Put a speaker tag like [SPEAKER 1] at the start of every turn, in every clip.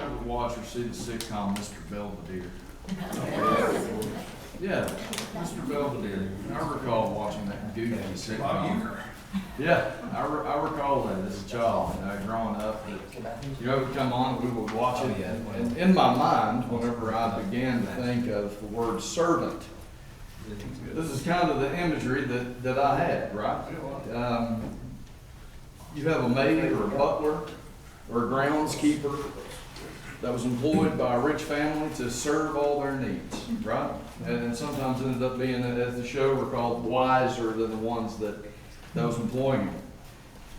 [SPEAKER 1] ever watch or see the sitcom Mr. Belvedere? Yeah, Mr. Belvedere. I recall watching that goofy sitcom. Yeah, I recall that as a child, growing up. It would come on, we would watch it. And in my mind, whenever I began to think of the word servant, this is kind of the imagery that I had, right? You have a maid or a butler or a groundskeeper that was employed by a rich family to serve all their needs, right? And sometimes ended up being, as the show recalled, wiser than the ones that was employing them.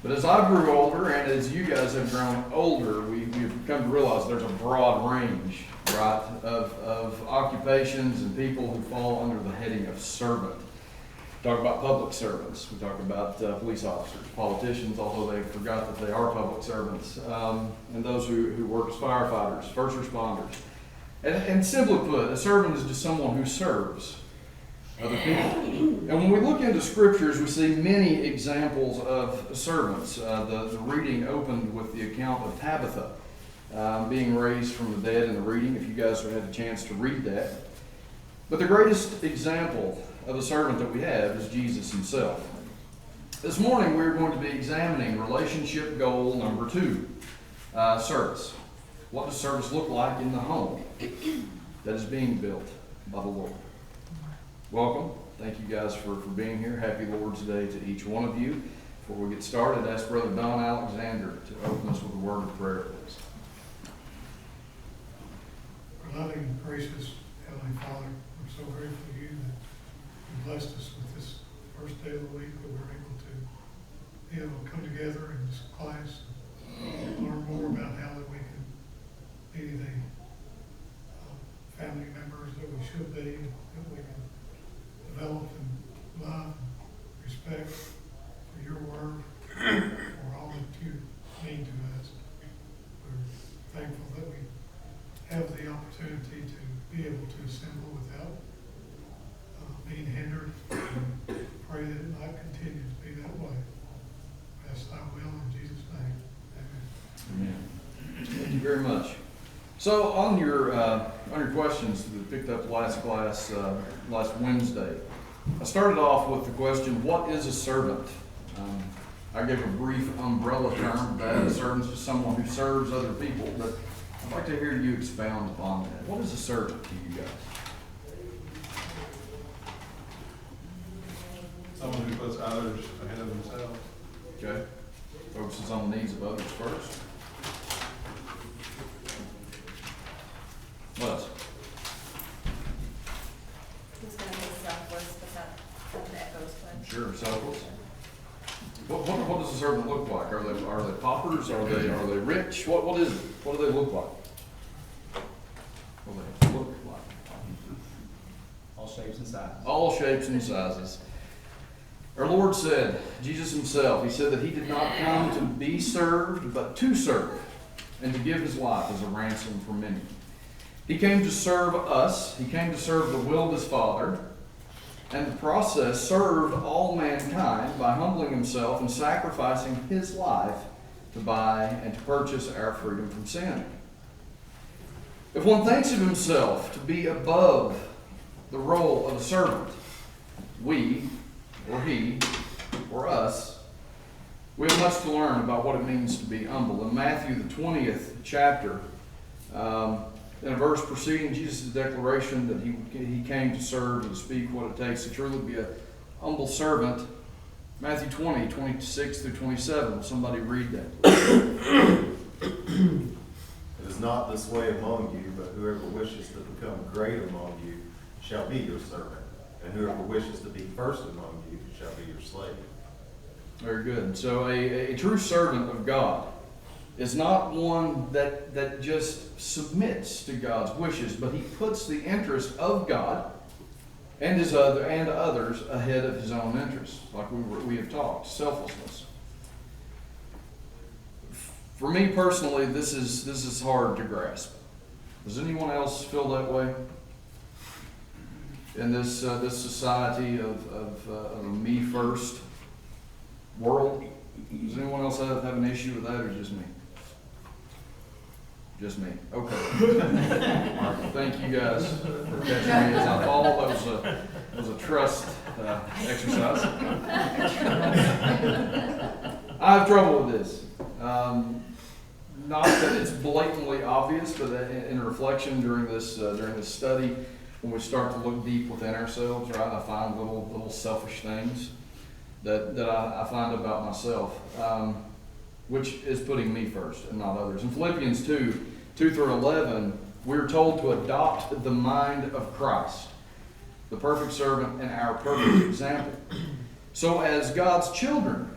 [SPEAKER 1] But as I grew older, and as you guys have grown older, we've come to realize there's a broad range, right, of occupations and people who fall under the heading of servant. We talk about public servants. We talk about police officers, politicians, although they forgot that they are public servants, and those who work as firefighters, first responders. And simply put, a servant is just someone who serves other people. And when we look into scriptures, we see many examples of servants. The reading opened with the account of Tabitha being raised from the dead in the reading, if you guys have had a chance to read that. But the greatest example of a servant that we have is Jesus himself. This morning we're going to be examining relationship goal number 2, service. What does service look like in the home that is being built by the Lord? Welcome. Thank you guys for being here. Happy Lord's Day to each one of you. Before we get started, ask Brother Don Alexander to open us with a word of prayer, please.
[SPEAKER 2] Our loving and gracious Heavenly Father, we're so grateful to you that you blessed us with this first day of the week that we're able to come together in this class and learn more about how that we can be the family members that we should be, that we can develop and love and respect for your word, for all that you mean to us. We're thankful that we have the opportunity to be able to assemble without being hindered. Pray that it might continue to be that way. Ask thy will in Jesus' name. Amen.
[SPEAKER 1] Amen. Thank you very much. So on your questions that we picked up last class, last Wednesday, I started off with the question, what is a servant? I gave a brief umbrella term that a servant is someone who serves other people, but I'd like to hear you expound upon that. What is a servant to you guys?
[SPEAKER 3] Someone who puts others ahead of themselves.
[SPEAKER 1] Okay. Focuses on the needs of others first. What else?
[SPEAKER 4] Who's going to be selfless, but that echoes fun.
[SPEAKER 1] Sure, selfless. What does a servant look like? Are they paupers? Are they rich? What is it? What do they look like? What do they look like?
[SPEAKER 5] All shapes and sizes.
[SPEAKER 1] All shapes and sizes. Our Lord said, Jesus himself, he said that he did not come to be served, but to serve, and to give his life as a ransom for many. He came to serve us. He came to serve the will of his Father, and the process served all mankind by humbling himself and sacrificing his life to buy and to purchase our freedom from sin. If one thinks of himself to be above the role of a servant, we, or he, or us, we have much to learn about what it means to be humble. In Matthew, the 20th chapter, in a verse preceding Jesus' declaration that he came to serve and to speak what it takes to truly be a humble servant, Matthew 20, 26 through 27. Will somebody read that?
[SPEAKER 6] It is not this way among you, but whoever wishes to become great among you shall be your servant, and whoever wishes to be first among you shall be your slave.
[SPEAKER 1] Very good. So a true servant of God is not one that just submits to God's wishes, but he puts the interest of God and others ahead of his own interests, like we have talked, selflessness. For me personally, this is hard to grasp. Does anyone else feel that way? In this society of a me first world, does anyone else have an issue with that, or just me? Just me. Okay. All right. Thank you guys for catching me as I fall. That was a trust exercise. I have trouble with this. Not that it's blatantly obvious, but in reflection during this study, when we start to look deep within ourselves, right, I find little selfish things that I find about myself, which is putting me first and not others. In Philippians 2:2-11, we're told to adopt the mind of Christ, the perfect servant and our perfect example. So as God's children,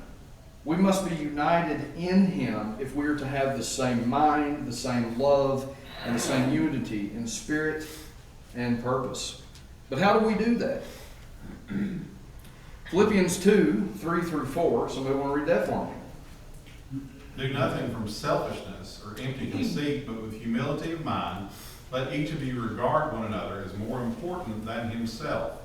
[SPEAKER 1] we must be united in Him if we are to have the same mind, the same love, and the same unity in spirit and purpose. But how do we do that? Philippians 2:3-4. Somebody want to read that for me?
[SPEAKER 3] Do nothing from selfishness or empty conceit, but with humility of mind, let each of you regard one another as more important than himself.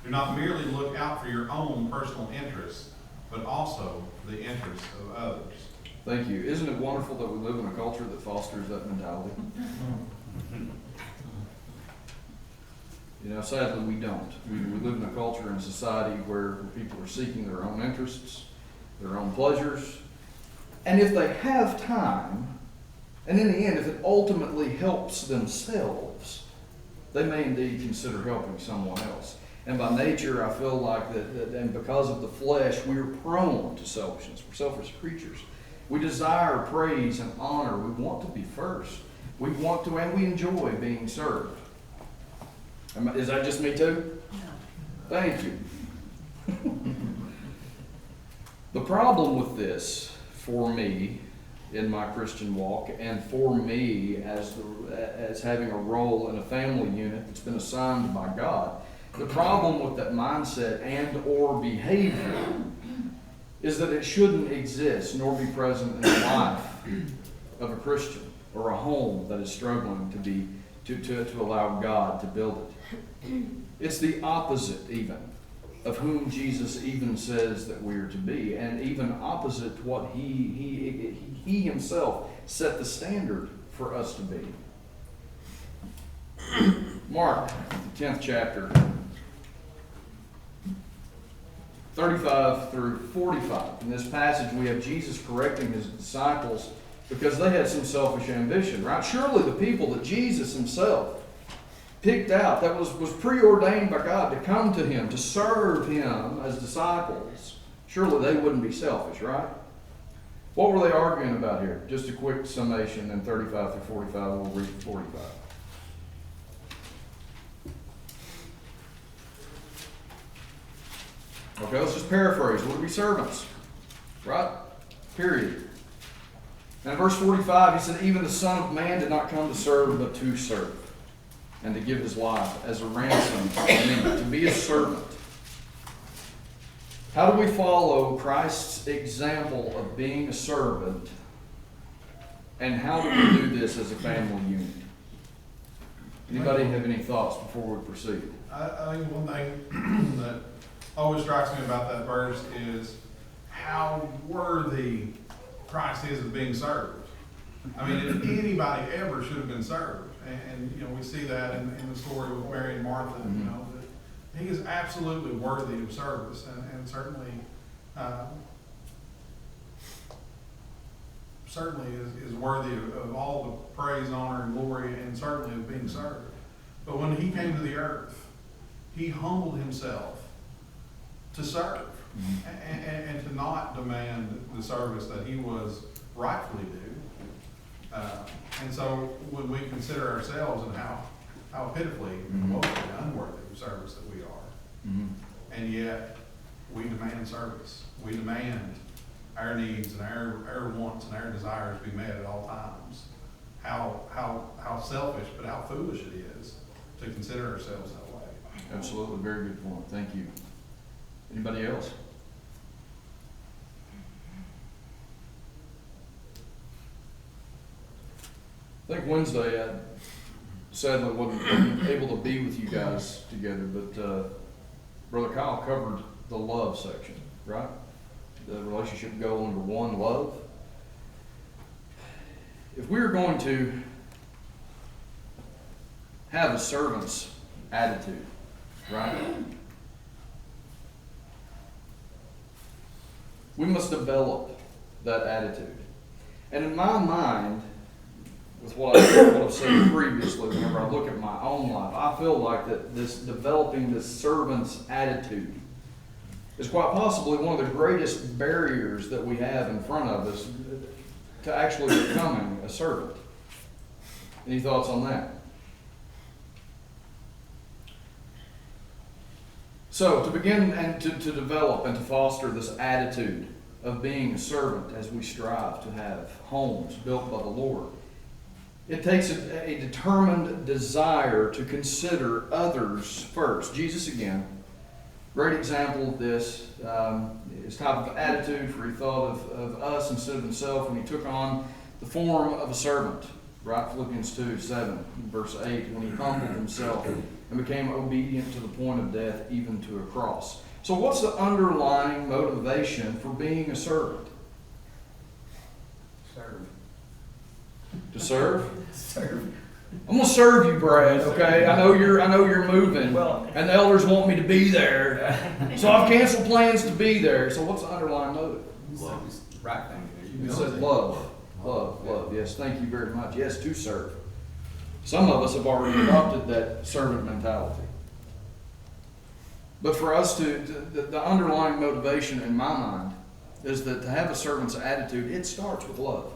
[SPEAKER 3] Do not merely look out for your own personal interests, but also the interests of others.
[SPEAKER 1] Thank you. Isn't it wonderful that we live in a culture that fosters that mentality? You know, sadly we don't. We live in a culture and society where people are seeking their own interests, their own pleasures, and if they have time, and in the end, if it ultimately helps themselves, they may indeed consider helping someone else. And by nature, I feel like that and because of the flesh, we are prone to selfishness. We're selfish creatures. We desire praise and honor. We want to be first. We want to, and we enjoy being served. Is that just me too?
[SPEAKER 4] No.
[SPEAKER 1] Thank you. The problem with this, for me, in my Christian walk, and for me as having a role in a family unit that's been assigned by God, the problem with that mindset and or behavior is that it shouldn't exist nor be present in the life of a Christian or a home that is struggling to allow God to build it. It's the opposite even of whom Jesus even says that we are to be, and even opposite to what he himself set the standard for us to be. Mark, the 10th chapter, 35-45. In this passage, we have Jesus correcting his disciples because they had some selfish ambition, right? Surely the people that Jesus himself picked out, that was preordained by God to come to him, to serve him as disciples, surely they wouldn't be selfish, right? What were they arguing about here? Just a quick summation, and 35-45, we'll read 45. Okay, let's just paraphrase. We're to be servants, right? Period. And in verse 45, he said, even the Son of Man did not come to serve, but to serve, and to give his life as a ransom for many, to be a servant. How do we follow Christ's example of being a servant, and how do we do this as a family unit? Anybody have any thoughts before we proceed?
[SPEAKER 3] I think one thing that always strikes me about that verse is how worthy Christ is of being served. I mean, if anybody ever should have been served, and you know, we see that in the story with Mary and Martha, you know, that he is absolutely worthy of service, and certainly is worthy of all the praise, honor, and glory, and certainly of being served. But when he came to the earth, he humbled himself to serve, and to not demand the service that he was rightfully due. And so when we consider ourselves and how pitifully and woefully unworthy of service that we are, and yet we demand service. We demand our needs and our wants and our desires be met at all times. How selfish, but how foolish it is to consider ourselves that way.
[SPEAKER 1] Absolutely, very good point. Thank you. Anybody else? I think Wednesday I sadly wasn't able to be with you guys together, but Brother Kyle covered the love section, right? The relationship goal number 1, love. If we are going to have a servant's attitude, right? We must develop that attitude. And in my mind, with what I've said previously, whenever I look at my own life, I feel like that developing this servant's attitude is quite possibly one of the greatest barriers that we have in front of us to actually becoming a servant. Any thoughts on that? So, to begin and to develop and to foster this attitude of being a servant as we strive to have homes built by the Lord, it takes a determined desire to consider others first. Jesus, again, great example of this, his type of attitude, for he thought of us instead of himself when he took on the form of a servant. Right? Philippians 2:7, verse 8, when he humbled himself and became obedient to the point of death, even to a cross. So what's the underlying motivation for being a servant?
[SPEAKER 5] Serve.
[SPEAKER 1] To serve?
[SPEAKER 5] Serve.
[SPEAKER 1] I'm gonna serve you, Brad, okay? I know you're moving,
[SPEAKER 5] Well-
[SPEAKER 1] and the elders want me to be there. So I've canceled plans to be there. So what's the underlying motive?
[SPEAKER 5] Love is the right thing to do.
[SPEAKER 1] It says love. Love. Yes, thank you very much. Yes, to serve. Some of us have already adopted that servant mentality. But for us the underlying motivation in my mind is that to have a servant's attitude, it starts with love.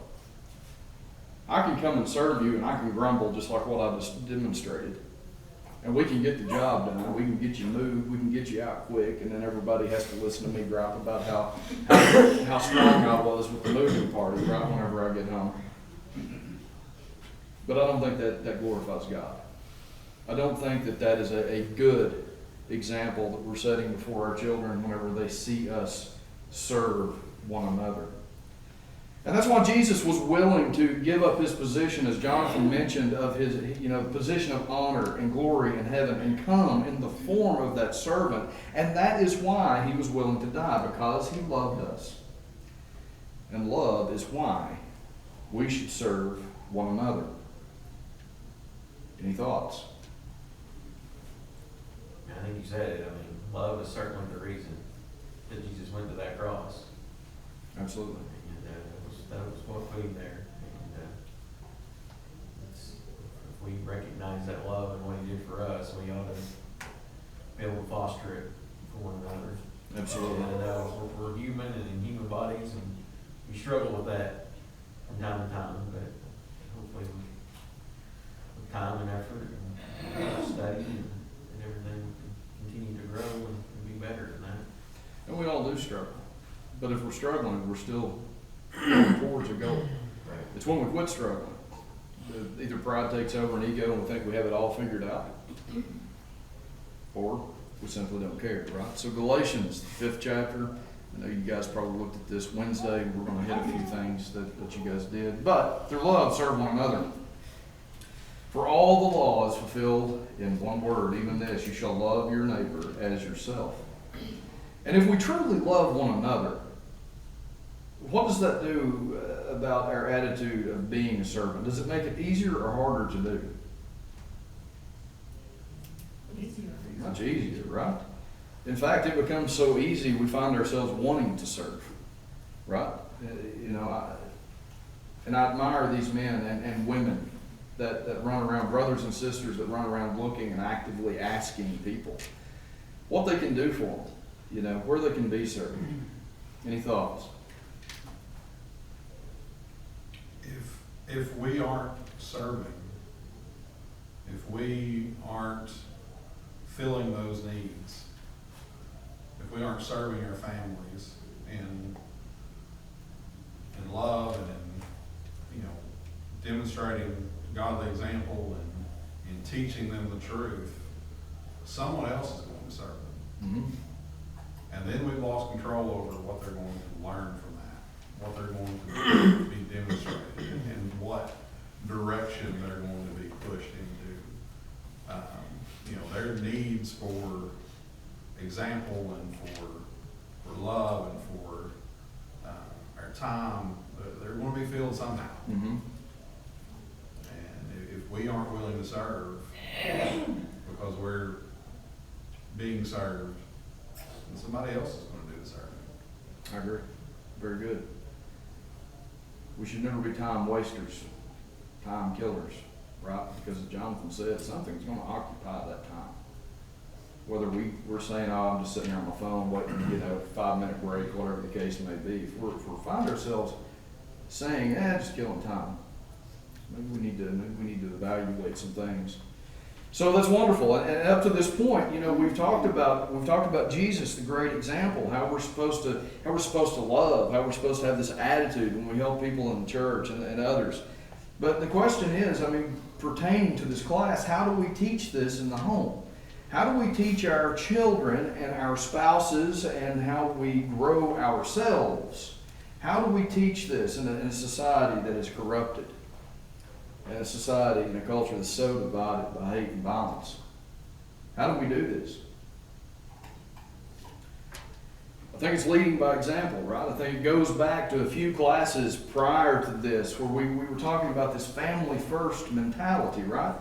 [SPEAKER 1] I can come and serve you and I can grumble just like what I just demonstrated. And we can get the job done. We can get you moved. We can get you out quick. And then everybody has to listen to me gripe about how strong I was with the moving party right whenever I get home. But I don't think that glorifies God. I don't think that is a good example that we're setting before our children whenever they see us serve one another. And that's why Jesus was willing to give up his position, as Jonathan mentioned, of his position of honor and glory in heaven, and come in the form of that servant. And that is why he was willing to die, because he loved us. And love is why we should serve one another. Any thoughts?
[SPEAKER 7] I think you said it. I mean, love is certainly the reason that Jesus went to that cross.
[SPEAKER 1] Absolutely.
[SPEAKER 7] And that was what put him there. And if we recognize that love and what he did for us, we ought to be able to foster it for one another.
[SPEAKER 1] Absolutely.
[SPEAKER 7] And we're human and in human bodies, and we struggle with that from time to time. But hopefully, with time and effort and study and everything, we can continue to grow and be better than that.
[SPEAKER 1] And we all do struggle. But if we're struggling, we're still going towards a goal.
[SPEAKER 7] Right.
[SPEAKER 1] It's when we quit struggling. Either pride takes over an ego and we think we have it all figured out, or we simply don't care, right? So Galatians, the 5th chapter, I know you guys probably looked at this Wednesday. We're going to hit a few things that you guys did. But through love, serve one another. For all the law is fulfilled in one word, even this, you shall love your neighbor as yourself. And if we truly love one another, what does that do about our attitude of being a servant? Does it make it easier or harder to do?
[SPEAKER 4] Easier.
[SPEAKER 1] Much easier, right? In fact, it becomes so easy we find ourselves wanting to serve, right? And I admire these men and women that run around, brothers and sisters that run around looking and actively asking people what they can do for them, where they can be served. Any thoughts?
[SPEAKER 3] If we aren't serving, if we aren't filling those needs, if we aren't serving our families in love and in demonstrating godly example and in teaching them the truth, someone else is going to serve them.
[SPEAKER 1] Mm-hmm.
[SPEAKER 3] And then we've lost control over what they're going to learn from that, what they're going to be demonstrated, and what direction they're going to be pushed into. Their needs for example and for love and for our time, they're going to be filled somehow.
[SPEAKER 1] Mm-hmm.
[SPEAKER 3] And if we aren't willing to serve, because we're being served, and somebody else is gonna do the serving.
[SPEAKER 1] I agree. Very good. We should never be time wasters, time killers, right? Because as Jonathan said, something's gonna occupy that time. Whether we're saying, oh, I'm just sitting here on my phone waiting to get a 5-minute break, whatever the case may be. If we find ourselves saying, just killing time, maybe we need to evaluate some things. So that's wonderful. And up to this point, we've talked about Jesus, the great example, how we're supposed to love, how we're supposed to have this attitude when we help people in the church and others. But the question is, pertaining to this class, how do we teach this in the home? How do we teach our children and our spouses, and how we grow ourselves? How do we teach this in a society that is corrupted? In a society, in a culture that's so divided by hate and violence? How do we do this? I think it's leading by example, right? I think it goes back to a few classes prior to this where we were talking about this family first mentality, right?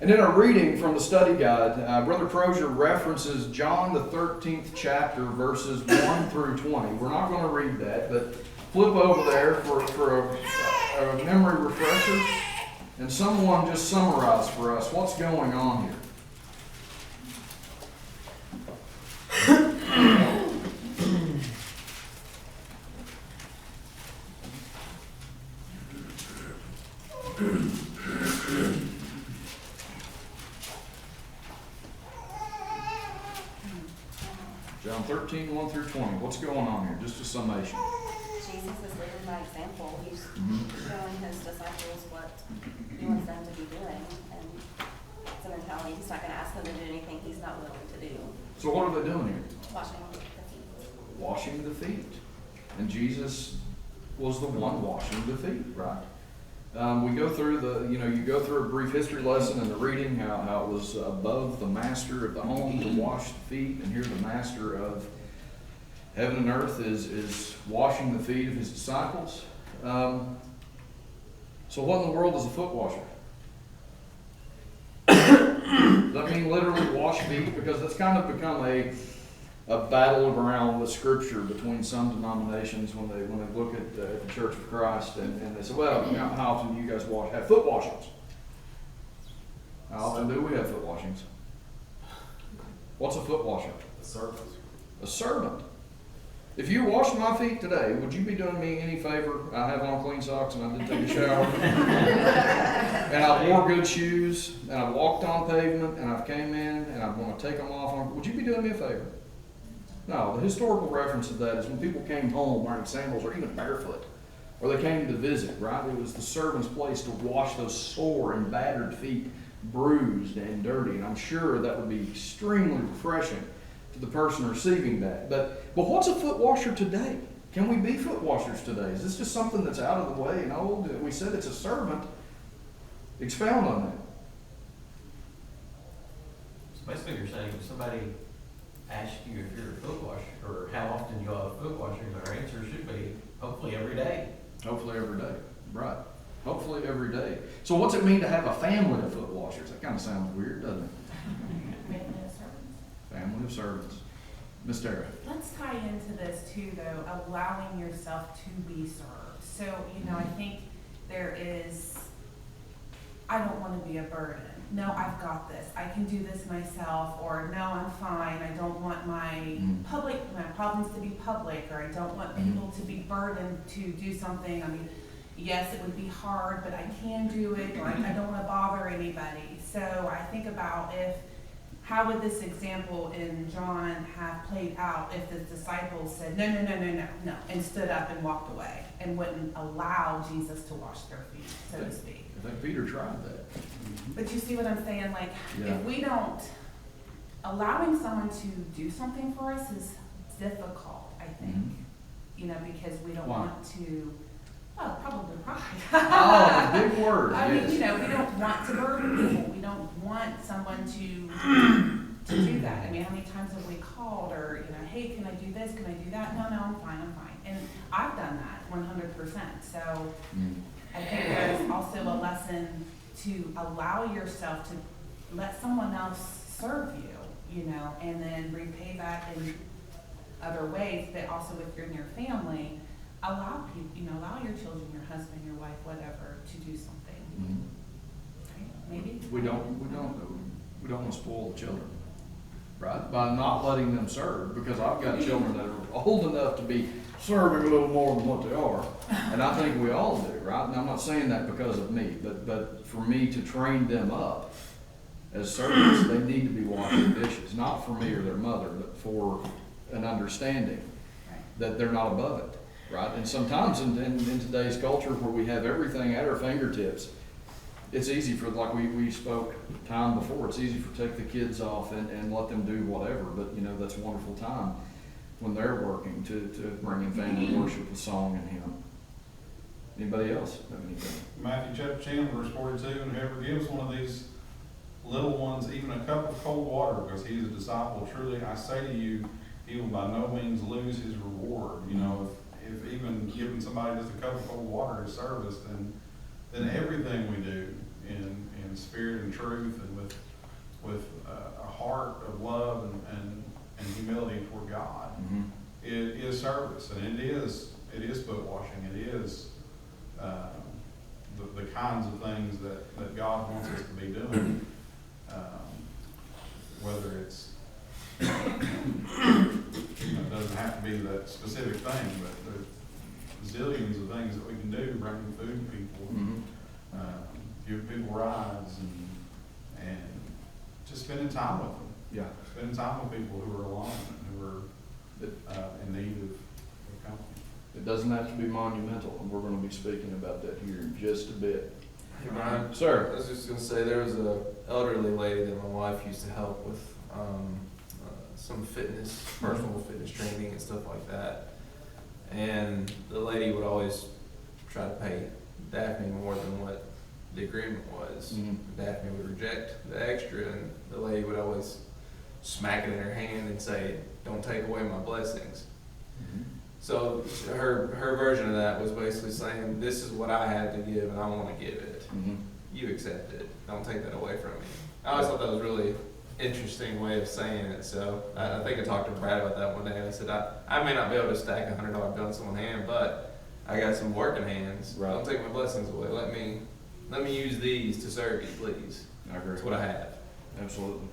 [SPEAKER 1] And in our reading from the study guide, Brother Crozier references John the 13th chapter, verses 1 through 20. We're not going to read that, but flip over there for a memory refresher. And someone just summarize for us what's going on here. John 13, 1 through 20. What's going on here? Just a summation.
[SPEAKER 4] Jesus is leading by example. He's showing his disciples what he wants them to be doing, and it's a mentality. He's not going to ask them to do anything he's not willing to do.
[SPEAKER 1] So what are they doing here?
[SPEAKER 4] Washing the feet.
[SPEAKER 1] Washing the feet. And Jesus was the one washing the feet, right? We go through you go through a brief history lesson in the reading, how it was above the master of the home to wash the feet, and here the master of heaven and earth is washing the feet of his disciples. So what in the world is a foot washer? Does that mean literally wash feet? Because that's kind of become a battleground with Scripture between some denominations when they look at the Church of Christ and they say, well, how often do you guys have foot washings? How often do we have foot washings? What's a foot washer?
[SPEAKER 6] A servant.
[SPEAKER 1] A servant. If you washed my feet today, would you be doing me any favor? I have on clean socks and I did take a shower. And I wore good shoes and I walked on pavement and I came in and I want to take them off. Would you be doing me a favor? No, the historical reference of that is when people came home wearing sandals or even barefoot, or they came to visit, right? It was the servant's place to wash those sore and battered feet, bruised and dirty. And I'm sure that would be extremely refreshing to the person receiving that. But what's a foot washer today? Can we be foot washers today? Is this just something that's out of the way and old? We said it's a servant. Expound on that.
[SPEAKER 7] So basically you're saying if somebody asks you if you're a foot washer, or how often you have a foot washer, our answer should be, hopefully every day.
[SPEAKER 1] Hopefully every day. Right. Hopefully every day. So what's it mean to have a family of foot washers? That kind of sounds weird, doesn't it?
[SPEAKER 8] Family of servants.
[SPEAKER 1] Family of servants. Miss Tara.
[SPEAKER 8] Let's tie into this too, though, allowing yourself to be served. So, I think there is, I don't want to be a burden. No, I've got this. I can do this myself. Or no, I'm fine. I don't want my problems to be public, or I don't want people to be burdened to do something. I mean, yes, it would be hard, but I can do it, or I don't want to bother anybody. So I think about how would this example in John have played out if the disciples said, no, and stood up and walked away and wouldn't allow Jesus to wash their feet, so to speak.
[SPEAKER 1] I think Peter tried that.
[SPEAKER 8] But you see what I'm saying? Like,
[SPEAKER 1] Yeah.
[SPEAKER 8] if we don't, allowing someone to do something for us is difficult, I think. Because we don't
[SPEAKER 1] Why?
[SPEAKER 8] want to, probably pride.
[SPEAKER 1] Oh, the big word.
[SPEAKER 8] I
[SPEAKER 1] Yes.
[SPEAKER 8] mean, we don't want to burden people. We don't want someone to do that. I mean, how many times have we called or, hey, can I do this? Can I do that? No, I'm fine. And I've done that 100%. So I think there's also a lesson to allow yourself to let someone else serve you, you know, and then repay that in other ways, but also if you're in your family, allow people, you know, allow your children, your husband, your wife, whatever, to do something.
[SPEAKER 1] Mhm.
[SPEAKER 8] Right? Maybe.
[SPEAKER 1] We don't want to spoil the children, right? By not letting them serve, because I've got children that are old enough to be serving a little more than what they are. And I think we all do, right? And I'm not saying that because of me, but for me to train them up as servants, they need to be washing dishes, not for me or their mother, but for an understanding
[SPEAKER 8] Right.
[SPEAKER 1] that they're not above it, right? And sometimes in today's culture where we have everything at our fingertips, it's easy for, like we spoke time before, it's easy for take the kids off and let them do whatever, but you know, that's a wonderful time when they're working to bring in family worship with song and hymn. Anybody else have anything?
[SPEAKER 3] Matthew chapter 10, verse 42, and whoever gives one of these little ones even a cup of cold water because he is a disciple, truly I say to you, he will by no means lose his reward. You know, if even giving somebody just a cup of cold water is service, then everything we do in spirit and truth and with a heart of love and humility toward God,
[SPEAKER 1] Mm-hmm.
[SPEAKER 3] it is service, and it is foot washing. It is the kinds of things that God wants us to be doing. Whether it's you know, it doesn't have to be that specific thing, but there's zillions of things that we can do, bringing food to people,
[SPEAKER 1] Mm-hmm.
[SPEAKER 3] give people rides, and just spending time with them.
[SPEAKER 1] Yeah.
[SPEAKER 3] Spending time with people who are alone and who are in need of company.
[SPEAKER 1] It doesn't have to be monumental, and we're going to be speaking about that here in just a bit.
[SPEAKER 5] Hey, Brian.
[SPEAKER 1] Sir.
[SPEAKER 5] I was just gonna say, there was a elderly lady that my wife used to help with, some fitness, personal fitness training and stuff like that. And the lady would always try to pay Daphne more than what the agreement was.
[SPEAKER 1] Mhm.
[SPEAKER 5] Daphne would reject the extra, and the lady would always smack it in her hand and say, "Don't take away my blessings." So her version of that was basically saying, "This is what I had to give, and I want to give it.
[SPEAKER 1] Mm-hmm.
[SPEAKER 5] You accept it. Don't take that away from me." I always thought that was a really interesting way of saying it. So I think I talked to Brad about that one day. I said, I may not be able to stack $100 bill in someone's hand, but I got some working hands.
[SPEAKER 1] Right.
[SPEAKER 5] Don't take my blessings away. Let me use these to serve you, please.
[SPEAKER 1] I agree.
[SPEAKER 5] That's what I have.
[SPEAKER 1] Absolutely.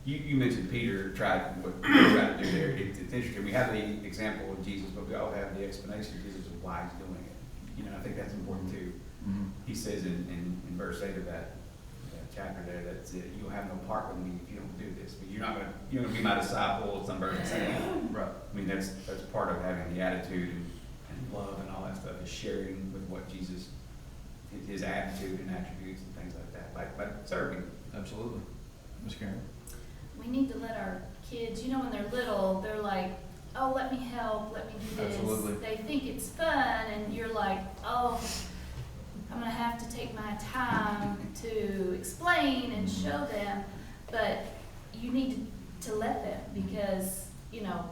[SPEAKER 9] You mentioned Peter tried what Peter tried to do there. It's interesting. We have the example of Jesus, but we all have the explanation of Jesus of why he's doing it. You know, I think that's important too.
[SPEAKER 1] Mm-hmm.
[SPEAKER 9] He says in verse 8 of that chapter there that you'll have no part with me if you don't do this. But you're not gonna be my disciple. Some versions say that.
[SPEAKER 1] Right.
[SPEAKER 9] I mean, that's part of having the attitude and love and all that stuff is sharing with what Jesus, his attitude and attributes and things like that, like serving.
[SPEAKER 1] Absolutely. Ms. Karen?
[SPEAKER 10] We need to let our kids, you know, when they're little, they're like, oh, let me help, let me do this.
[SPEAKER 1] Absolutely.
[SPEAKER 10] They think it's fun, and you're like, oh, I'm gonna have to take my time to explain and show them. But you need to let them, because, you know,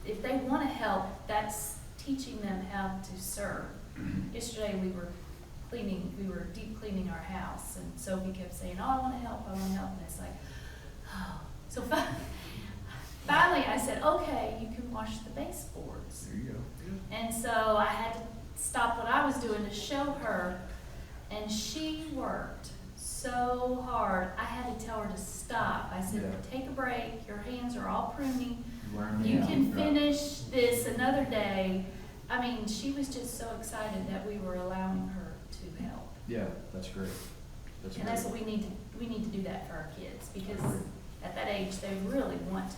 [SPEAKER 10] if they wanna help, that's teaching them how to serve. Yesterday we were deep cleaning our house, and Sophie kept saying, oh, I wanna help, and it's like, oh. So finally I said, okay, you can wash the baseboards.
[SPEAKER 1] There you go.
[SPEAKER 10] And so I had to stop what I was doing to show her, and she worked so hard. I had to tell her to stop. I said,
[SPEAKER 1] Yeah.
[SPEAKER 10] take a break, your hands are all pruny.
[SPEAKER 1] Wearing me
[SPEAKER 10] You
[SPEAKER 1] out.
[SPEAKER 10] can
[SPEAKER 1] Right.
[SPEAKER 10] finish this another day. I mean, she was just so excited that we were allowing her to help.
[SPEAKER 1] Yeah, that's great. That's
[SPEAKER 10] And
[SPEAKER 1] great.
[SPEAKER 10] that's what we need to do that for our kids, because
[SPEAKER 1] I agree.
[SPEAKER 10] at that age, they really want to.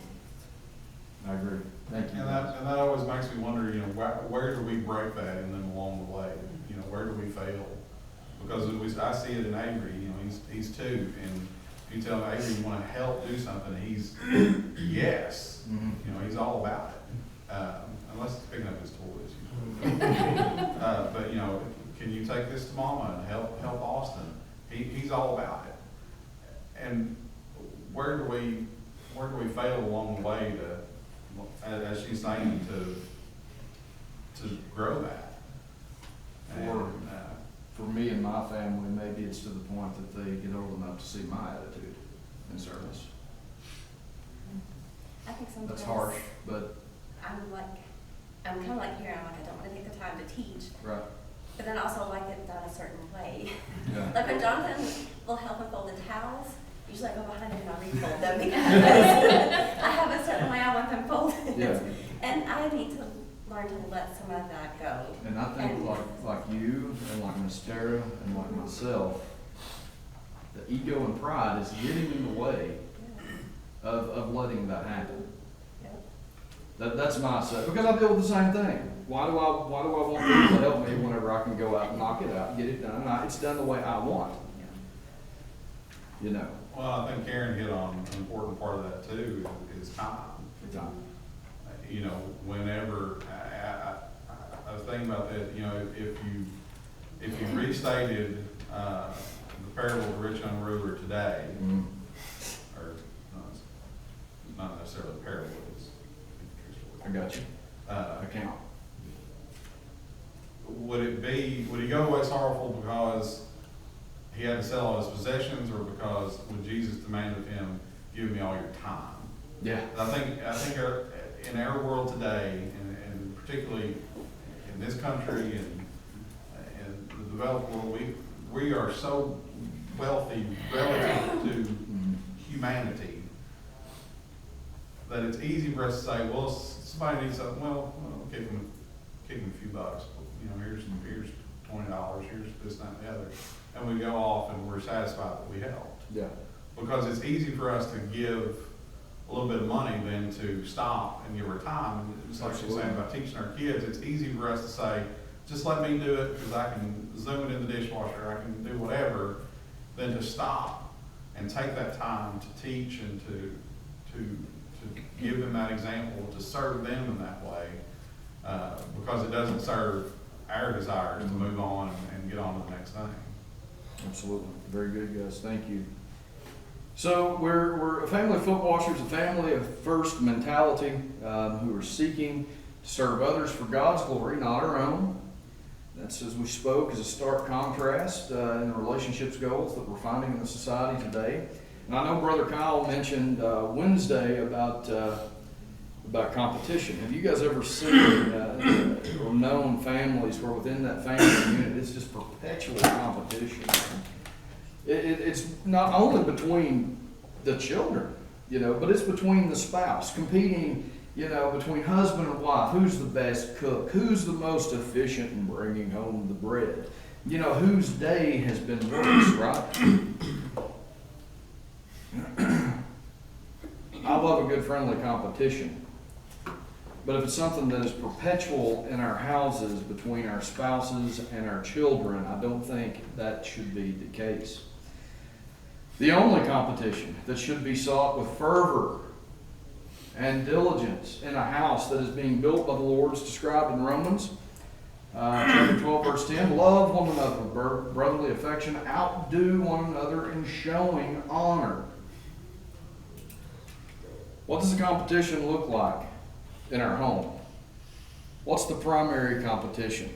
[SPEAKER 1] I agree. Thank you.
[SPEAKER 3] And that always makes me wonder, you know, where do we break that in them along the way? You know, where do we fail? Because I see it in Avery, you know, he's 2, and you tell Avery you want to help do something, he's yes,
[SPEAKER 1] Mhm.
[SPEAKER 3] you know, he's all about it. Unless it's picking up his toys, you know. But you know, can you take this to Mama and help Austin? He's all about it. And where do we fail along the way to, as she's saying, to grow that? And,
[SPEAKER 1] for me and my family, maybe it's to the point that they get old enough to see my attitude in service.
[SPEAKER 4] I think sometimes.
[SPEAKER 1] That's harsh, but,
[SPEAKER 4] I'm kind of like here, I'm like, I don't want to take the time to teach,
[SPEAKER 1] right,
[SPEAKER 4] but then also I like it done a certain way.
[SPEAKER 1] yeah.
[SPEAKER 4] Like when Jonathan will help him fold the towels, usually I go behind him and I refold them because I have a certain way I want them folded.
[SPEAKER 1] Yeah.
[SPEAKER 4] And I need to learn to let some of that go.
[SPEAKER 1] And I think like you and like Miss Tara and like myself, the ego and pride is getting in the way of letting that happen. That's my set, because I deal with the same thing. Why do I want people to help me whenever I can go out and knock it out, and get it done, and it's done the way I want? You know.
[SPEAKER 3] Well, I think Karen hit on an important part of that too, is time.
[SPEAKER 1] Time.
[SPEAKER 3] You know, whenever, I was thinking about that, you know, if you restated, the parable of the rich young ruler today,
[SPEAKER 1] Mm-hmm.
[SPEAKER 3] or, not necessarily a parable, it's
[SPEAKER 1] I got you. Account.
[SPEAKER 3] would he go away sorrowful because he had to sell all his possessions, or because when Jesus demanded of him, give me all your time?
[SPEAKER 1] Yeah.
[SPEAKER 3] And I think in our world today, and particularly in this country and the developed world, we are so wealthy relative to humanity that it's easy for us to say, well, somebody needs something, well, kick them a few bucks. You know, here's $20, here's this, that, and the other. And we go off and we're satisfied that we helped.
[SPEAKER 1] Yeah.
[SPEAKER 3] Because it's easy for us to give a little bit of money than to stop and give her time. And it's like she's saying about teaching our kids, it's easy for us to say, just let me do it because I can zoom it in the dishwasher, I can do whatever, than to stop and take that time to teach and to give them that example, to serve them in that way, because it doesn't serve our desires to move on and get on to the next thing.
[SPEAKER 1] Absolutely. Very good, guys. Thank you. So we're a family of foot washers, a family of first mentality, who are seeking to serve others for God's glory, not our own. That's, as we spoke, is a stark contrast in the relationships goals that we're finding in the society today. And I know Brother Kyle mentioned Wednesday about competition. Have you guys ever seen or known families where within that family unit it's just perpetual competition? It's not only between the children, you know, but it's between the spouse, competing, you know, between husband and wife. Who's the best cook? Who's the most efficient in bringing home the bread? You know, whose day has been worse, right? I love a good friendly competition. But if it's something that is perpetual in our houses between our spouses and our children, I don't think that should be the case. The only competition that should be sought with fervor and diligence in a house that is being built by the Lord is described in Romans chapter 12, verse 10. Love one another with brotherly affection. Outdo one another in showing honor. What does the competition look like in our home? What's the primary competition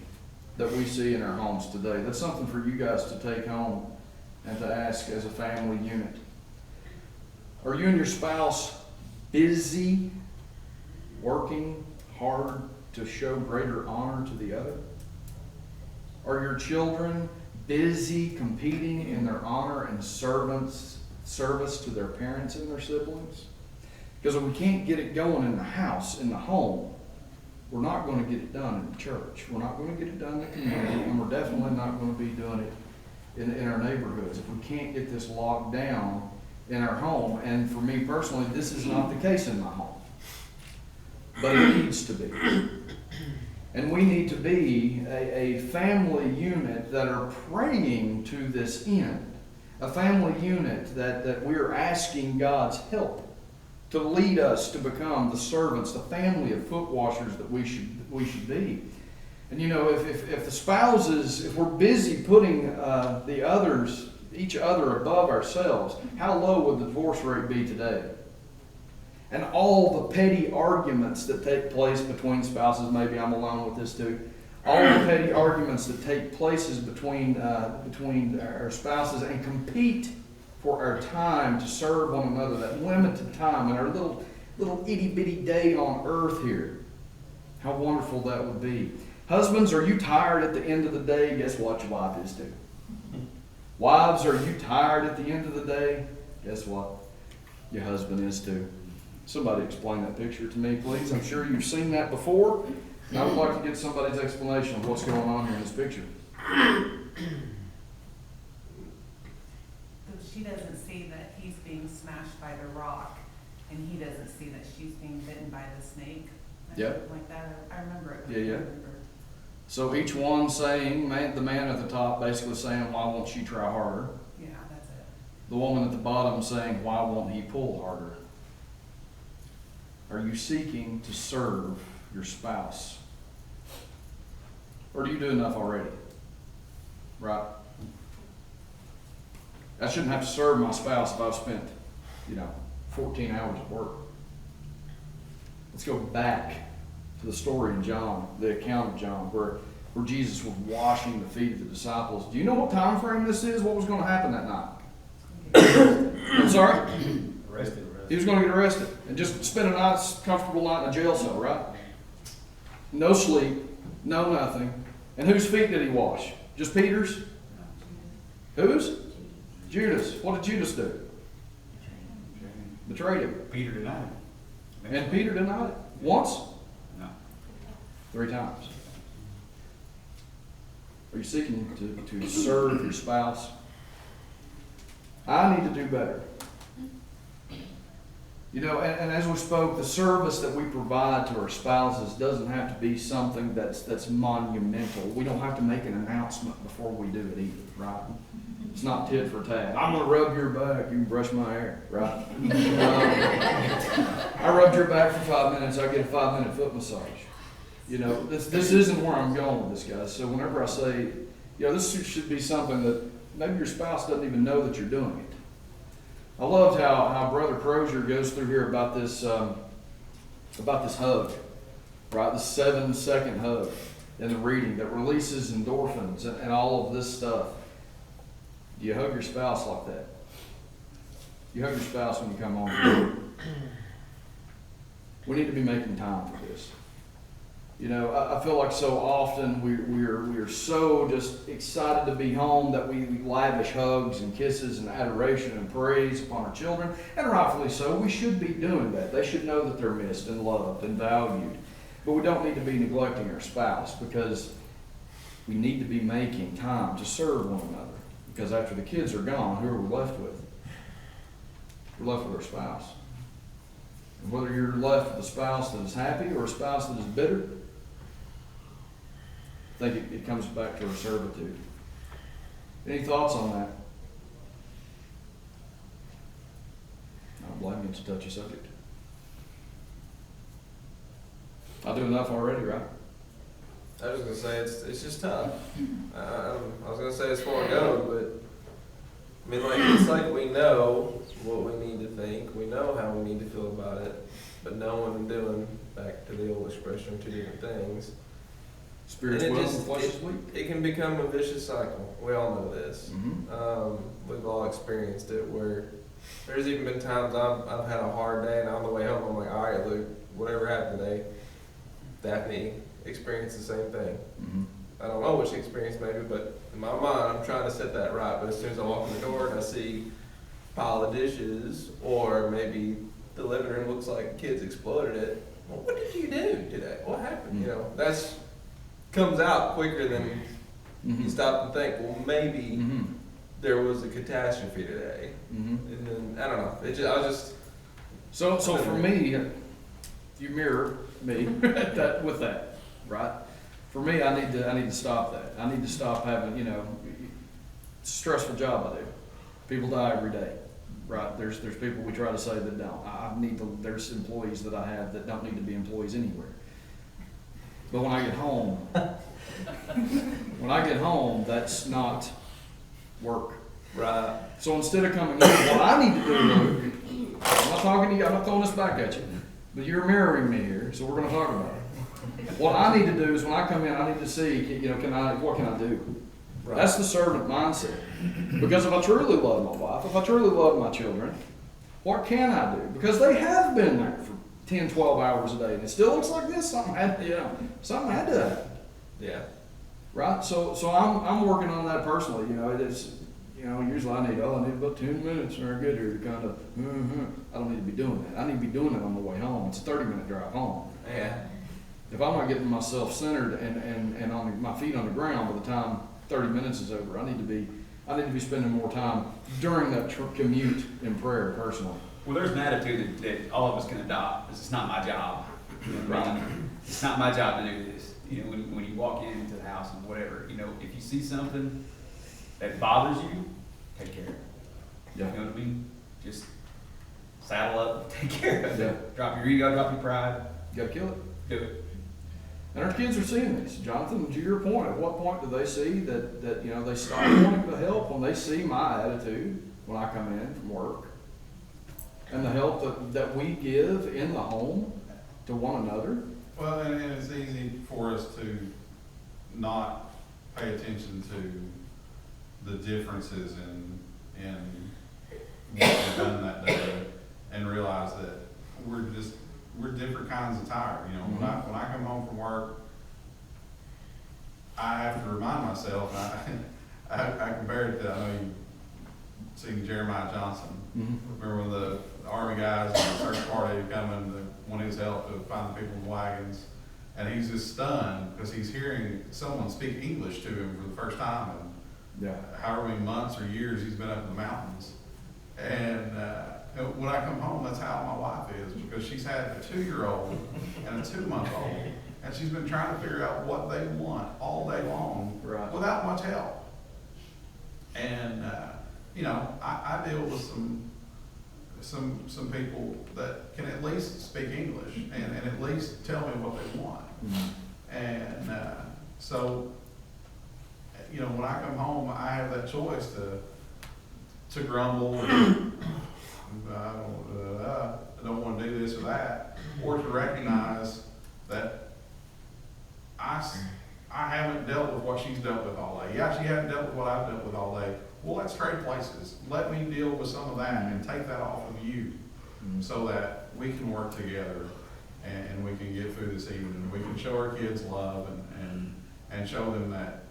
[SPEAKER 1] that we see in our homes today? That's something for you guys to take home and to ask as a family unit. Are you and your spouse busy working hard to show greater honor to the other? Are your children busy competing in their honor and service to their parents and their siblings? Because if we can't get it going in the house, in the home, we're not going to get it done in the church. We're not going to get it done in the community, and we're definitely not going to be doing it in our neighborhoods if we can't get this locked down in our home. And for me personally, this is not the case in my home. But it needs to be. And we need to be a family unit that are praying to this end. A family unit that we're asking God's help to lead us to become the servants, the family of foot washers that we should be. And you know, if the spouses, if we're busy putting each other above ourselves, how low would the divorce rate be today? And all the petty arguments that take place between spouses, maybe I'm alone with this too, all the petty arguments that take places between our spouses, and compete for our time to serve one another, that limited time in our little itty bitty day on earth here. How wonderful that would be. Husbands, are you tired at the end of the day? Guess what? Your wife is too. Wives, are you tired at the end of the day? Guess what? Your husband is too. Somebody explain that picture to me, please. I'm sure you've seen that before, and I would like to get somebody's explanation of what's going on here in this picture.
[SPEAKER 8] She doesn't see that he's being smashed by the rock, and he doesn't see that she's being bitten by the snake.
[SPEAKER 1] Yep.
[SPEAKER 8] Something like that. I remember it.
[SPEAKER 1] Yeah. So each one saying, the man at the top basically saying, why won't she try harder?
[SPEAKER 8] Yeah, that's it.
[SPEAKER 1] The woman at the bottom saying, why won't he pull harder? Are you seeking to serve your spouse? Or do you do enough already? Right? I shouldn't have to serve my spouse if I've spent, 14 hours at work. Let's go back to the story in John, the account of John, where Jesus was washing the feet of the disciples. Do you know what time frame this is? What was going to happen that night? I'm sorry?
[SPEAKER 6] Arrested.
[SPEAKER 1] He was going to get arrested and just spend a nice, comfortable night in a jail cell, right? No sleep, no nothing. And whose feet did he wash? Just Peter's? Whose? Judas. What did Judas do? Betrayed him.
[SPEAKER 9] Peter denied it.
[SPEAKER 1] And Peter denied it. Once?
[SPEAKER 9] No.
[SPEAKER 1] 3 times. Are you seeking to serve your spouse? I need to do better. And as we spoke, the service that we provide to our spouses doesn't have to be something that's monumental. We don't have to make an announcement before we do it either, right? It's not tit for tat. I'm going to rub your back, you can brush my hair, right? I rubbed your back for 5 minutes, I get a 5-minute foot massage. This isn't where I'm going with this, guys. So whenever I say, this should be something that maybe your spouse doesn't even know that you're doing it. I loved how Brother Crozier goes through here about this hug, right? The 7-second hug in the reading that releases endorphins and all of this stuff. Do you hug your spouse like that? You hug your spouse when you come home. We need to be making time for this. I feel like so often we're so just excited to be home that we lavish hugs and kisses and adoration and praise upon our children, and rightfully so. We should be doing that. They should know that they're missed and loved and valued. But we don't need to be neglecting our spouse, because we need to be making time to serve one another. Because after the kids are gone, who are we left with? We're left with our spouse. And whether you're left with a spouse that is happy or a spouse that is bitter, I think it comes back to our servitude. Any thoughts on that? I don't blame you, it's a touchy subject. I do enough already, right?
[SPEAKER 5] I was going to say, it's just tough. I was going to say it's far ago, but it's like we know what we need to think, we know how we need to feel about it, but knowing and doing, back to the old expression, 2 different things.
[SPEAKER 1] Spirit's well and flesh is weak.
[SPEAKER 5] It can become a vicious cycle. We all know this.
[SPEAKER 1] Mm-hmm.
[SPEAKER 5] We've all experienced it, where there's even been times I've had a hard day, and on the way home I'm like, all right, look, whatever happened today, Daphne experienced the same thing.
[SPEAKER 1] Mm-hmm.
[SPEAKER 5] I don't know what she experienced maybe, but in my mind I'm trying to set that right. But as soon as I walk in the door and I see a pile of dishes, or maybe the living room looks like kids exploded it, well, what did you do today? What happened?
[SPEAKER 1] Mm-hmm.
[SPEAKER 5] That's comes out quicker than
[SPEAKER 1] Mm-hmm.
[SPEAKER 5] you stop and think, well, maybe
[SPEAKER 1] Mm-hmm.
[SPEAKER 5] there was a catastrophe today.
[SPEAKER 1] Mm-hmm.
[SPEAKER 5] And then, I don't know, I just...
[SPEAKER 1] So for me, you mirror me with that, right? For me, I need to stop that. I need to stop having, it's a stressful job I do. People die every day, right? There's people we try to say that don't. There's employees that I have that don't need to be employees anywhere. But when I get home, that's not work.
[SPEAKER 5] Right.
[SPEAKER 1] So instead of coming in, what I need to do, Luke, I'm not talking to you, I'm not throwing this back at you, but you're mirroring me here, so we're going to talk about it. What I need to do is when I come in, I need to see, what can I do? That's the servant mindset. Because if I truly love my wife, if I truly love my children, what can I do? Because they have been there for 10, 12 hours a day, and it still looks like this. Something had to happen.
[SPEAKER 5] Yeah.
[SPEAKER 1] Right? So I'm working on that personally. Usually I need about 10 minutes when I get here to kind of, I don't need to be doing that. I need to be doing it on the way home. It's a 30-minute drive home.
[SPEAKER 5] Yeah.
[SPEAKER 1] If I'm not getting myself centered and on my feet on the ground by the time 30 minutes is over, I need to be spending more time during that commute in prayer personally.
[SPEAKER 9] Well, there's an attitude that all of us can adopt. It's not my job. You know what I mean? It's not my job to do this. When you walk into the house and whatever, if you see something that bothers you, take care of it.
[SPEAKER 1] Yeah.
[SPEAKER 9] You know what I mean? Just saddle up, take care of it.
[SPEAKER 1] Yeah.
[SPEAKER 9] Drop your ego, drop your pride,
[SPEAKER 1] You gotta kill it.
[SPEAKER 9] do it.
[SPEAKER 1] And our kids are seeing this. Jonathan, to your point, at what point do they see that they stop wanting to help when they see my attitude when I come in from work? And the help that we give in the home to one another?
[SPEAKER 3] Well, and it's easy for us to not pay attention to the differences in what we've done that day and realize that we're different kinds of tired. When I come home from work, I have to remind myself, and I compare it to, I know you've seen Jeremiah Johnson.
[SPEAKER 1] Mm-hmm.
[SPEAKER 3] Remember when the Army guys in the search party come and want his help to find the people in the wagons, and he's just stunned because he's hearing someone speak English to him for the first time in however many months or years he's been up in the mountains. And when I come home, that's how my wife is, because she's had a 2-year-old and a 2-month-old, and she's been trying to figure out what they want all day long without much help. And I deal with some people that can at least speak English and at least tell me what they want. And so when I come home, I have that choice to grumble and I don't want to do this or that, or to recognize that I haven't dealt with what she's dealt with all day. Yeah, she hasn't dealt with what I've dealt with all day. Well, let's trade places. Let me deal with some of that and take that off of you so that we can work together and we can get through this evening. We can show our kids love and show them that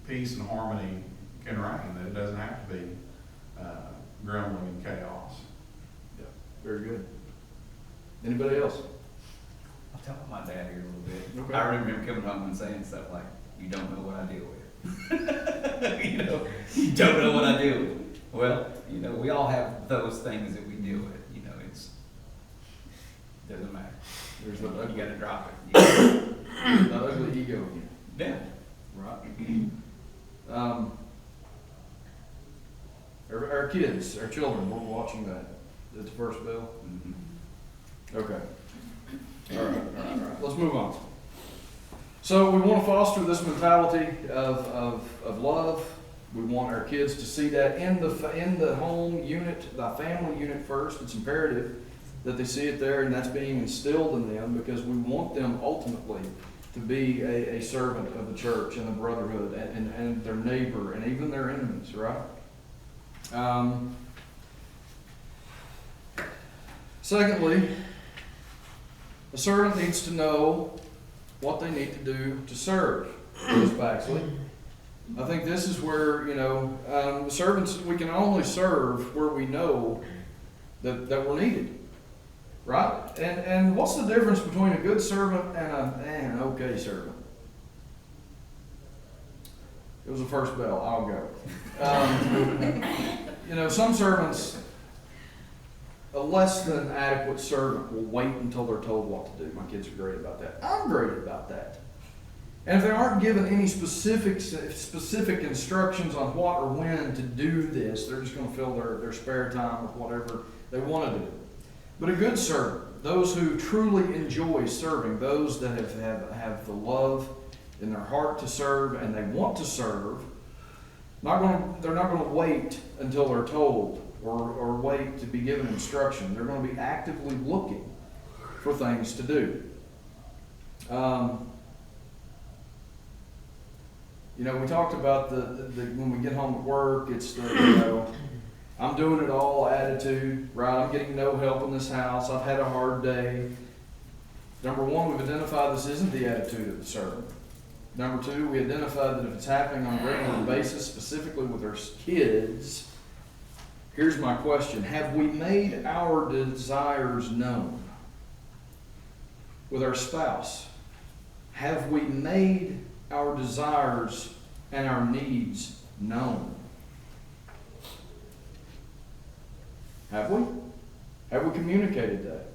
[SPEAKER 3] peace and harmony can reign, that it doesn't have to be grumbling and chaos.
[SPEAKER 1] Yeah, very good. Anybody else?
[SPEAKER 9] I'll tell my dad here a little bit.
[SPEAKER 1] Okay.
[SPEAKER 9] I remember him coming home and saying stuff like, "You don't know what I deal with." You don't know what I deal with. Well, we all have those things that we deal with. Doesn't matter.
[SPEAKER 1] There's no
[SPEAKER 9] You gotta drop it.
[SPEAKER 1] that ugly ego again.
[SPEAKER 9] Yeah.
[SPEAKER 1] Right. Our kids, our children, we're watching that. It's the first bell.
[SPEAKER 9] Mm-hmm.
[SPEAKER 1] Okay. All right. Let's move on. So we want to foster this mentality of love. We want our kids to see that in the home unit, the family unit first. It's imperative that they see it there, and that's being instilled in them because we want them ultimately to be a servant of the church and the brotherhood and their neighbor and even their enemies, right? Secondly, a servant needs to know what they need to do to serve. Ms. Baxley, I think this is where, servants, we can only serve where we know that we're needed. Right? And what's the difference between a good servant and an okay servant? It was the first bell. I'll go. Some servants, a less than adequate servant will wait until they're told what to do. My kids are great about that. I'm great about that. And if they aren't given any specific instructions on what or when to do this, they're just going to fill their spare time with whatever they want to do. But a good servant, those who truly enjoy serving, those that have the love in their heart to serve and they want to serve, they're not going to wait until they're told or wait to be given instruction. They're going to be actively looking for things to do. You know, we talked about the when we get home at work, it's the, you know, I'm doing it all attitude, right? I'm getting no help in this house. I've had a hard day. Number one, we've identified this isn't the attitude of the servant. Number two, we identified that if it's happening on a regular basis, specifically with our kids, here's my question. Have we made our desires known? With our spouse, have we made our desires and our needs known? Have we? Have we communicated that?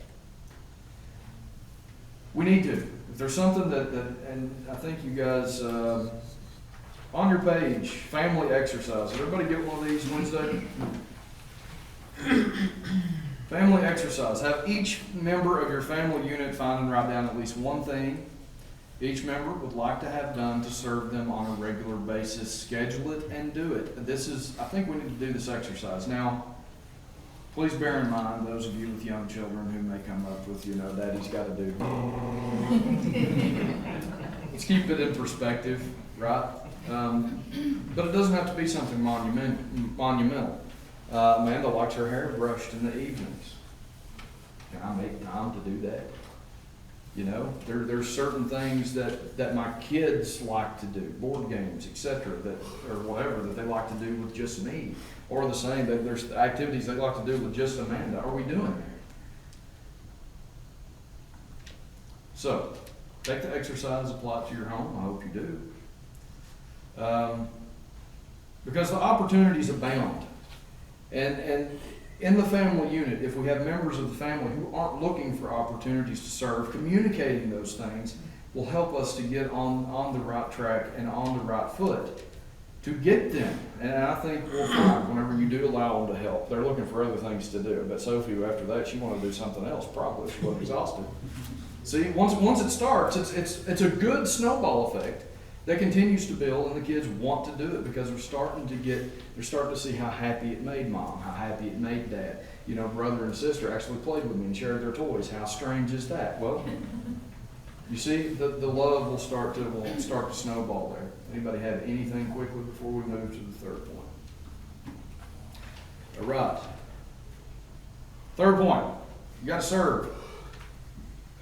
[SPEAKER 1] We need to. If there's something that and I think you guys, on your page, family exercise. Did everybody get one of these Wednesday? Family exercise. Have each member of your family unit find and write down at least one thing each member would like to have done to serve them on a regular basis. Schedule it and do it. I think we need to do this exercise. Now, please bear in mind, those of you with young children who may come up with, Daddy's got to do. Let's keep it in perspective, right? But it doesn't have to be something monumental. Amanda likes her hair brushed in the evenings. Can I make time to do that? There's certain things that my kids like to do, board games, etc., or whatever, that they like to do with just me. Or the same, that there's activities they like to do with just Amanda. Are we doing that? So, take the exercise, apply it to your home. I hope you do. Because the opportunities abound. And in the family unit, if we have members of the family who aren't looking for opportunities to serve, communicating those things will help us to get on the right track and on the right foot to get them. And I think we'll find whenever you do allow them to help, they're looking for other things to do. But Sophie, after that, she wanted to do something else, probably. She was exhausted. See, once it starts, it's a good snowball effect that continues to build, and the kids want to do it because they're starting to see how happy it made mom, how happy it made dad. Brother and sister actually played with me and shared their toys. How strange is that? Well, you see, the love will start to snowball there. Anybody have anything quickly before we move to the third point? All right. Third point, you got to serve.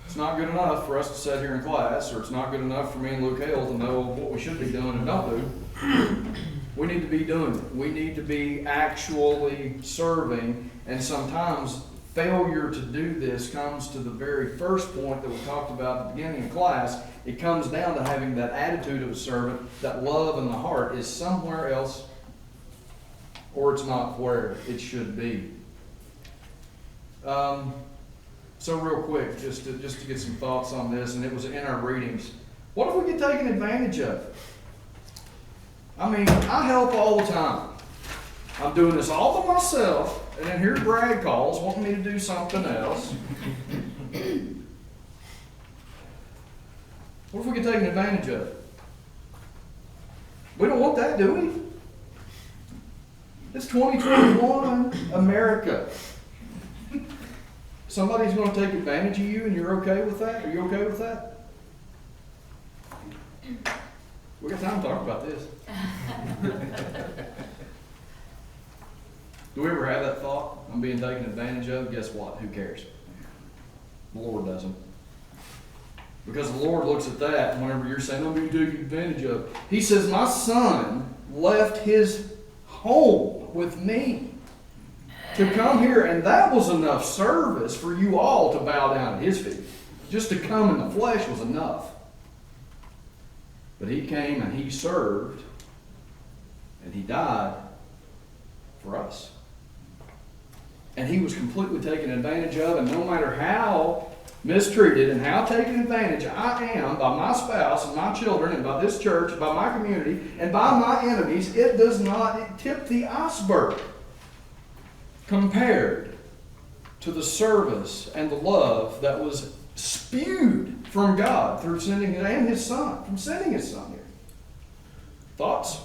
[SPEAKER 1] It's not good enough for us to sit here in class, or it's not good enough for me and Luke Hale to know what we should be doing and don't do. We need to be doing it. We need to be actually serving, and sometimes failure to do this comes to the very first point that we talked about at the beginning of class. It comes down to having that attitude of a servant, that love in the heart is somewhere else, or it's not where it should be. So real quick, just to get some thoughts on this, and it was in our readings. What if we get taken advantage of? I mean, I help all the time. I'm doing this all by myself, and then here Brad calls wanting me to do something else. What if we get taken advantage of? We don't want that, do we? It's 2021 America. Somebody's going to take advantage of you and you're okay with that? Are you okay with that? We got time to talk about this. Do we ever have that thought? I'm being taken advantage of? Guess what? Who cares? The Lord doesn't. Because the Lord looks at that, and whenever you're saying, I'm being taken advantage of, He says, my son left his home with me to come here, and that was enough service for you all to bow down at His feet. Just to come in the flesh was enough. But He came and He served, and He died for us. And He was completely taken advantage of, and no matter how mistreated and how taken advantage I am by my spouse and my children and by this church, by my community, and by my enemies, it does not tip the iceberg compared to the service and the love that was spewed from God through sending His Son here. Thoughts?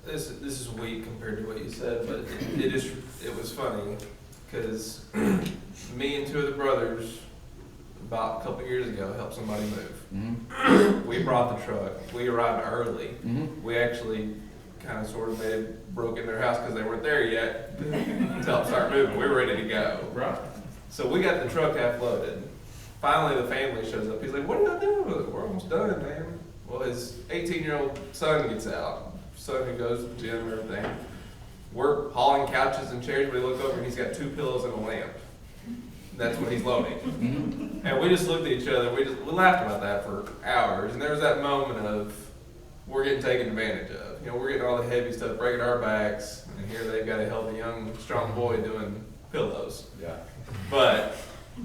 [SPEAKER 5] This is weak compared to what you said, but it was funny because me and two of the brothers about a couple years ago, helped somebody move.
[SPEAKER 1] Mm-hmm.
[SPEAKER 5] We brought the truck. We arrived early.
[SPEAKER 1] Mm-hmm.
[SPEAKER 5] We actually kind of sort of broke in their house because they weren't there yet to help start moving. We were ready to go.
[SPEAKER 1] Right.
[SPEAKER 5] So we got the truck half loaded. Finally, the family shows up. He's like, "What are y'all doing with it? We're almost done, man." Well, his 18-year-old son gets out. Son who goes to the gym and everything. We're hauling couches and chairs, but we look over and he's got 2 pillows and a lamp. That's what he's loading.
[SPEAKER 1] Mm-hmm.
[SPEAKER 5] And we just looked at each other. We laughed about that for hours. And there was that moment of we're getting taken advantage of. You know, we're getting all the heavy stuff, breaking our backs, and here they've got a healthy, young, strong boy doing pillows.
[SPEAKER 1] Yeah.
[SPEAKER 5] But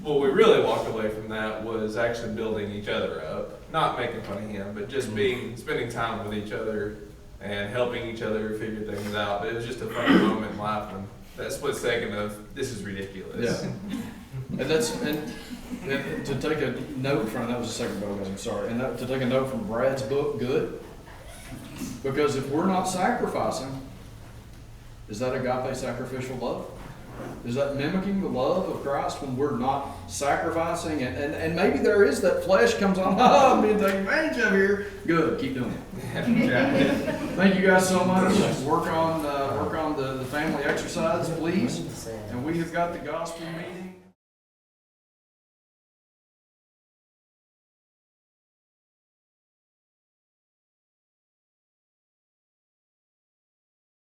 [SPEAKER 5] what we really walked away from that was actually building each other up, not making fun of him, but just spending time with each other and helping each other figure things out. But it was just a funny moment in life, and that split second of this is ridiculous.
[SPEAKER 1] Yeah. And to take a note from, that was the second book, I'm sorry, and to take a note from Brad's book, good. Because if we're not sacrificing, is that agape sacrificial love? Is that mimicking the love of Christ when we're not sacrificing? And maybe there is that flesh comes on, I'm being taken advantage of here. Good, keep doing it. Thank you guys so much. Work on the family exercise, please. And we have got the gospel meeting.